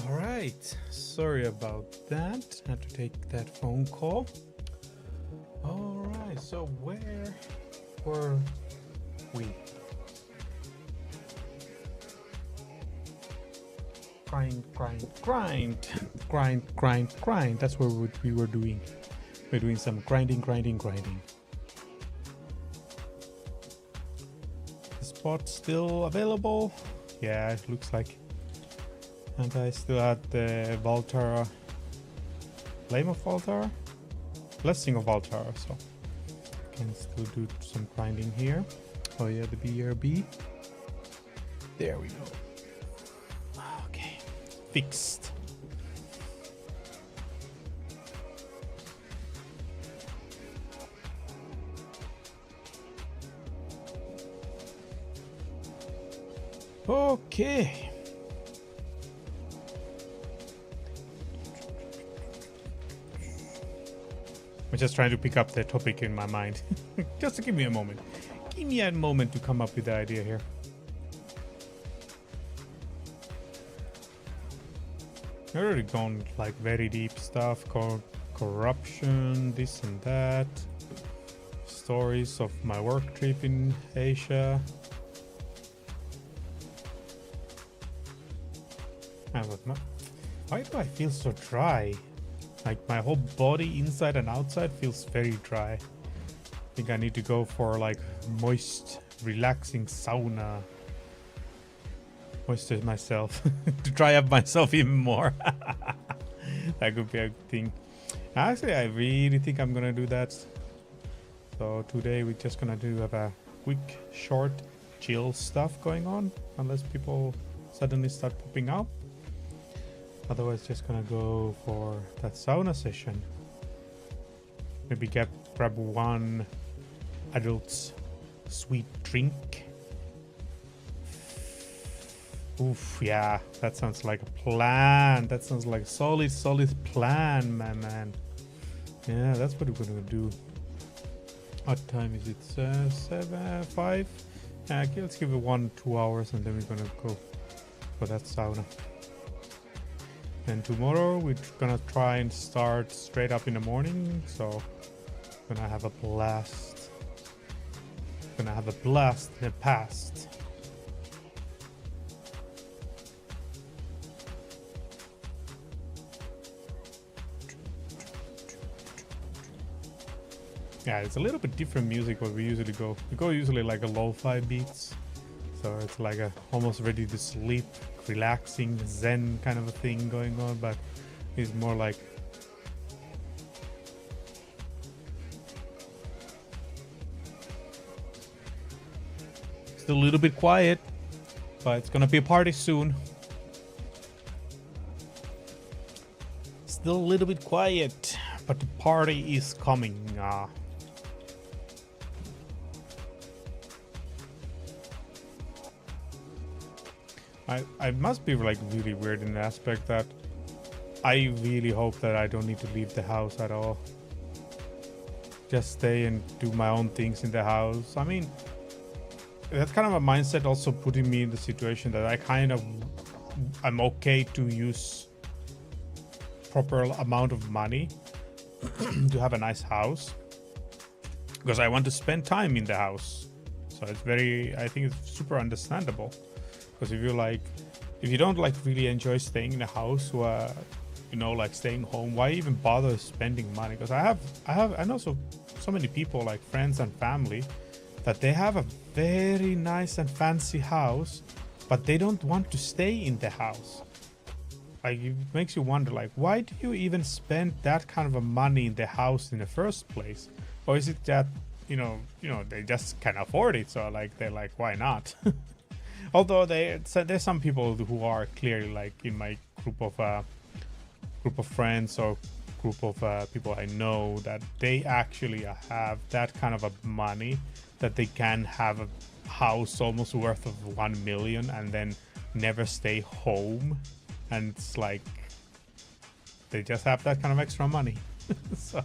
All right, sorry about that. Had to take that phone call. All right, so where were we? Grind. That's what we were doing. We're doing some grinding. The spot's still available. Yeah, it looks like. And I still had the Valtara, Flame of Valtara, Blessing of Valtara, so can still do some grinding here. Oh yeah, the BRB. There we go. Okay, fixed. Okay. I'm just trying to pick up the topic in my mind. Just give me a moment. Give me a moment to come up with the idea here. I've already gone like very deep stuff, corruption, this and that. Stories of my work trip in Asia. Why do I feel so dry? Like my whole body inside and outside feels very dry. I think I need to go for like moist, relaxing sauna. Moisturize myself to dry up myself even more. That could be a thing. Actually, I really think I'm gonna do that. So today we're just gonna have a quick, short, chill stuff going on, unless people suddenly start popping up. Otherwise, just gonna go for that sauna session. Maybe grab one adult's sweet drink. Oof, yeah, that sounds like a plan. That sounds like a solid plan, my man. Yeah, that's what we're gonna do. What time is it? 5? Okay, let's give it 1-2 hours and then we're gonna go for that sauna. And tomorrow we're gonna try and start straight up in the morning, so gonna have a blast. Gonna have a blast in the past. Yeah, it's a little bit different music what we usually go. We go usually like a lo-fi beats, so it's like a almost ready to sleep, relaxing, zen kind of a thing going on, but it's more like still a little bit quiet, but it's gonna be a party soon. Still a little bit quiet, but the party is coming. I must be like really weird in the aspect that I really hope that I don't need to leave the house at all. Just stay and do my own things in the house. I mean, that's kind of a mindset also putting me in the situation that I'm okay to use proper amount of money to have a nice house, because I want to spend time in the house. So I think it's super understandable. Because if you don't like really enjoy staying in a house, like staying home, why even bother spending money? Because I know so many people, like friends and family, that they have a very nice and fancy house, but they don't want to stay in the house. Like, it makes you wonder, like, why do you even spend that kind of a money in the house in the first place? Or is it that they just can't afford it, so like they're like, why not? Although there's some people who are clearly like in my group of friends or group of people I know, that they actually have that kind of a money that they can have a house almost worth of 1 million and then never stay home, and it's like they just have that kind of extra money. So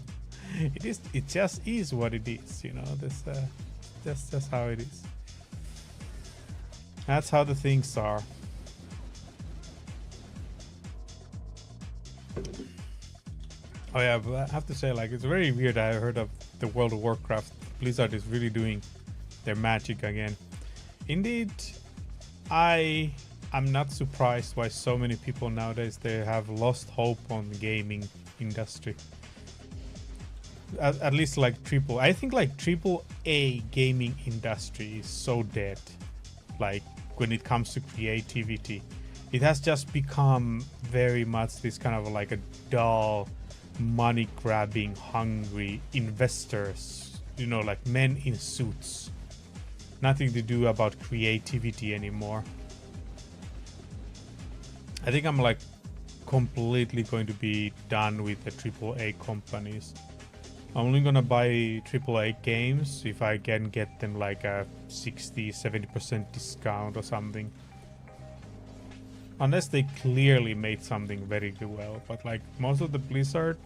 it just is what it is, that's just how it is. That's how the things are. Oh yeah, but I have to say, like, it's very weird. I heard of the World of Warcraft. Blizzard is really doing their magic again. Indeed, I am not surprised why so many people nowadays, they have lost hope on the gaming industry. At least like I think like AAA gaming industry is so dead. Like, when it comes to creativity, it has just become very much this kind of like a dull, money grabbing, hungry investors, like men in suits. Nothing to do about creativity anymore. I think I'm like completely going to be done with the AAA companies. I'm only gonna buy AAA games if I can get them like a 60-70% discount or something. Unless they clearly made something very well. But like most of the Blizzard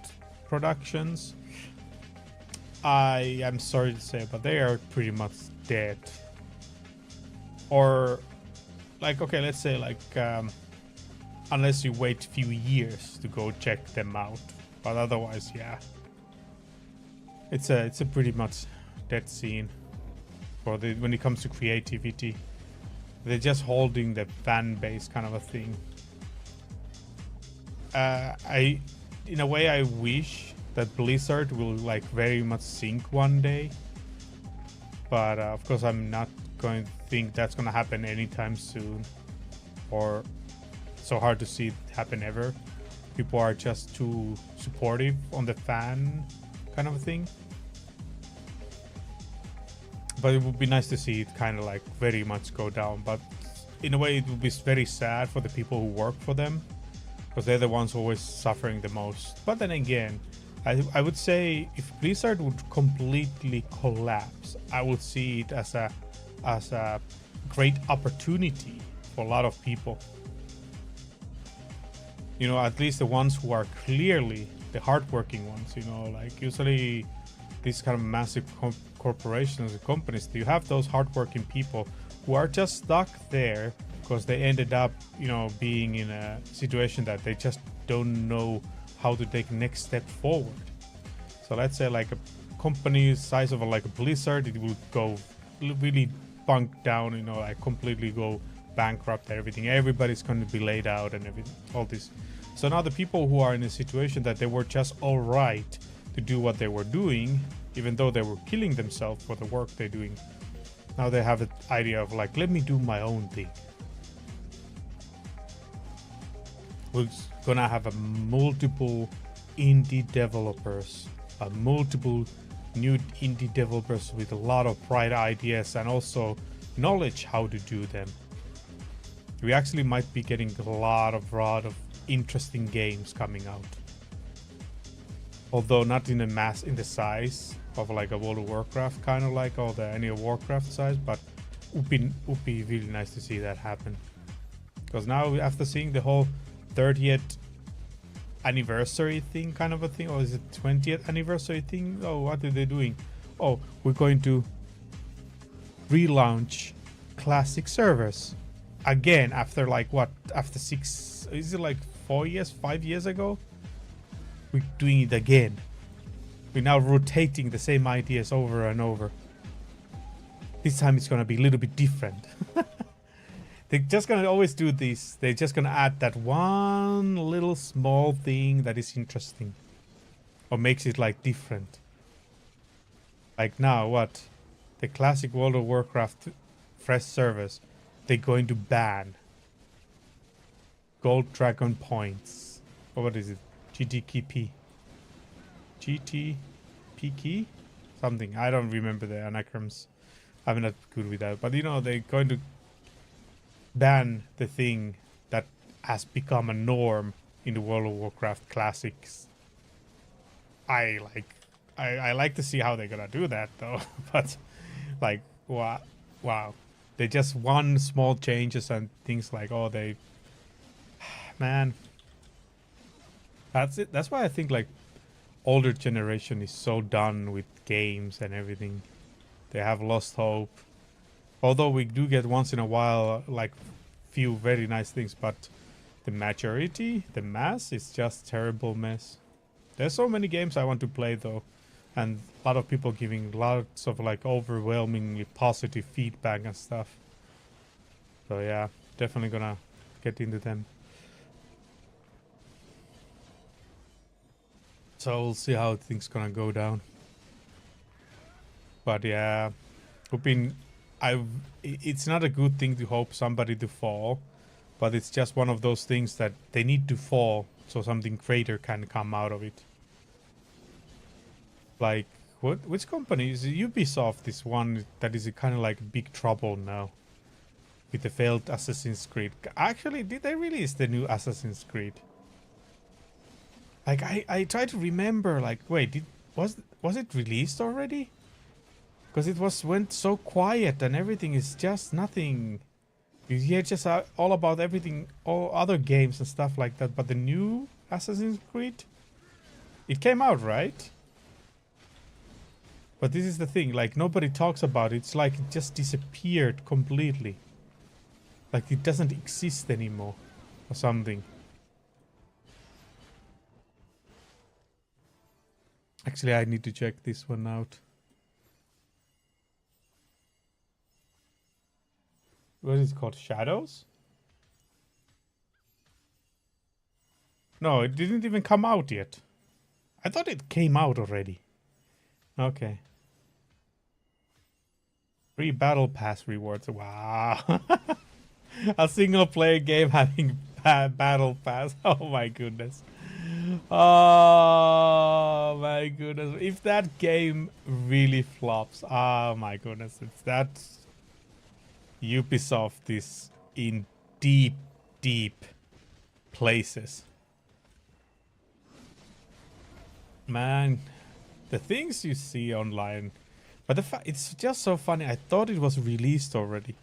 productions, I am sorry to say, but they are pretty much dead. Or like, okay, let's say like unless you wait a few years to go check them out. But otherwise, yeah. It's a pretty much dead scene for when it comes to creativity. They're just holding the fan base kind of a thing. In a way, I wish that Blizzard will like very much sink one day. But of course, I'm not going to think that's going to happen anytime soon. Or so hard to see it happen ever. People are just too supportive on the fan kind of a thing. But it would be nice to see it kind of like very much go down. But in a way, it would be very sad for the people who work for them, because they're the ones always suffering the most. But then again, I would say if Blizzard would completely collapse, I would see it as a great opportunity for a lot of people. You know, at least the ones who are clearly the hardworking ones. You know, like usually these kind of massive corporations and companies, you have those hardworking people who are just stuck there because they ended up, you know, being in a situation that they just don't know how to take next step forward. So let's say like a company size of like a Blizzard, it will go really bunk down, you know, like completely go bankrupt and everything. Everybody's going to be laid out and everything, all this. So now the people who are in a situation that they were just all right to do what they were doing, even though they were killing themselves for the work they're doing, now they have an idea of like, let me do my own thing. We're gonna have a multiple indie developers, multiple new indie developers with a lot of bright ideas and also knowledge how to do them. We actually might be getting a lot of interesting games coming out. Although not in the size of like a World of Warcraft, kind of like all the any Warcraft size, but would be really nice to see that happen. Because now after seeing the whole 30th anniversary thing, kind of a thing, or is it 20th anniversary thing? Oh, what are they doing? Oh, we're going to relaunch classic servers again after like what? After 6? Is it like 4 years, 5 years ago? We're doing it again. We're now rotating the same ideas over and over. This time it's gonna be a little bit different. They're just gonna always do this. They're just gonna add that one little small thing that is interesting, or makes it like different. Like now, what? The classic World of Warcraft fresh servers, they're going to ban Gold Dragon points. Or what is it? GTKP. GTP key? Something. I don't remember the anacronyms. I'm not good with that. But you know, they're going to ban the thing that has become a norm in the World of Warcraft classics. I like to see how they're gonna do that though. But like wow. They just one small changes and things like, oh, they man. That's it. That's why I think like older generation is so done with games and everything. They have lost hope. Although we do get once in a while like few very nice things, but the majority, the mass, is just terrible mess. There's so many games I want to play though, and a lot of people giving lots of like overwhelmingly positive feedback and stuff. So yeah, definitely gonna get into them. So we'll see how things gonna go down. But yeah, it's not a good thing to hope somebody to fall, but it's just one of those things that they need to fall so something greater can come out of it. Like which company is it? Ubisoft? This one that is kind of like big trouble now with the failed Assassin's Creed. Actually, did they release the new Assassin's Creed? Like I try to remember. Like wait, was it released already? Because it went so quiet and everything is just nothing. You hear just all about everything, all other games and stuff like that. But the new Assassin's Creed, it came out, right? But this is the thing, like nobody talks about it. It's like it just disappeared completely. Like it doesn't exist anymore or something. Actually, I need to check this one out. What is it called? Shadows? No, it didn't even come out yet. I thought it came out already. Okay. Free battle pass rewards. Wow. A single player game having battle pass. Oh my goodness. Oh my goodness. If that game really flops, oh my goodness. It's that Ubisoft is in deep, deep places. Man, the things you see online. But it's just so funny. I thought it was released already.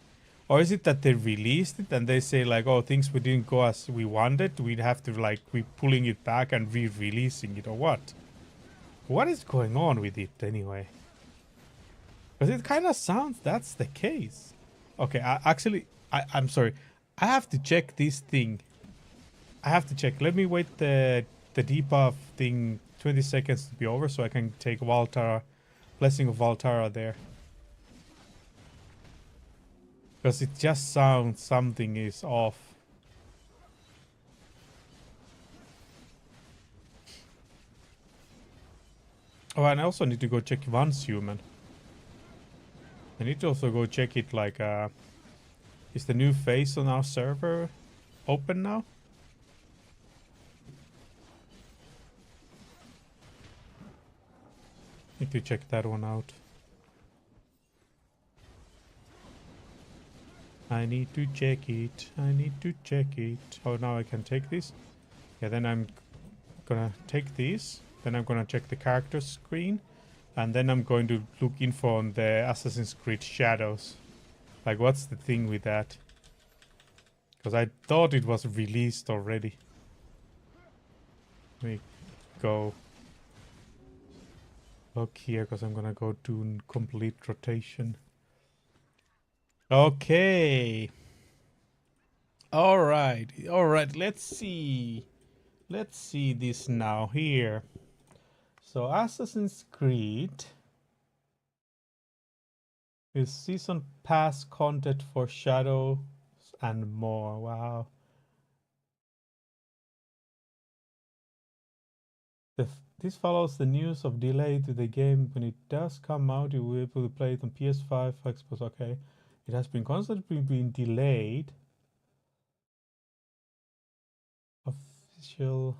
Or is it that they released it and they say like, oh, things we didn't go as we wanted. We'd have to like be pulling it back and re-releasing it or what? What is going on with it anyway? Because it kind of sounds that's the case. Okay, I'm sorry. I have to check this thing. I have to check. Let me wait the debuff thing 20 seconds to be over so I can take Valtara, Blessing of Valtara there. Because it just sounds something is off. Oh, and I also need to go check Once Human. I need to also go check it like, is the new face on our server open now? Need to check that one out. I need to check it. I need to check it. Oh, now I can take this. Yeah, then I'm gonna take these. Then I'm gonna check the character screen. And then I'm going to look info on the Assassin's Creed Shadows. Like, what's the thing with that? Because I thought it was released already. Let me go look here, because I'm gonna go do complete rotation. Okay. Alright, let's see. Let's see this now here. So Assassin's Creed is season pass content for Shadows and more. Wow. This follows the news of delay to the game. When it does come out, you will be able to play it on PS5, Xbox. Okay. It has been constantly being delayed. Official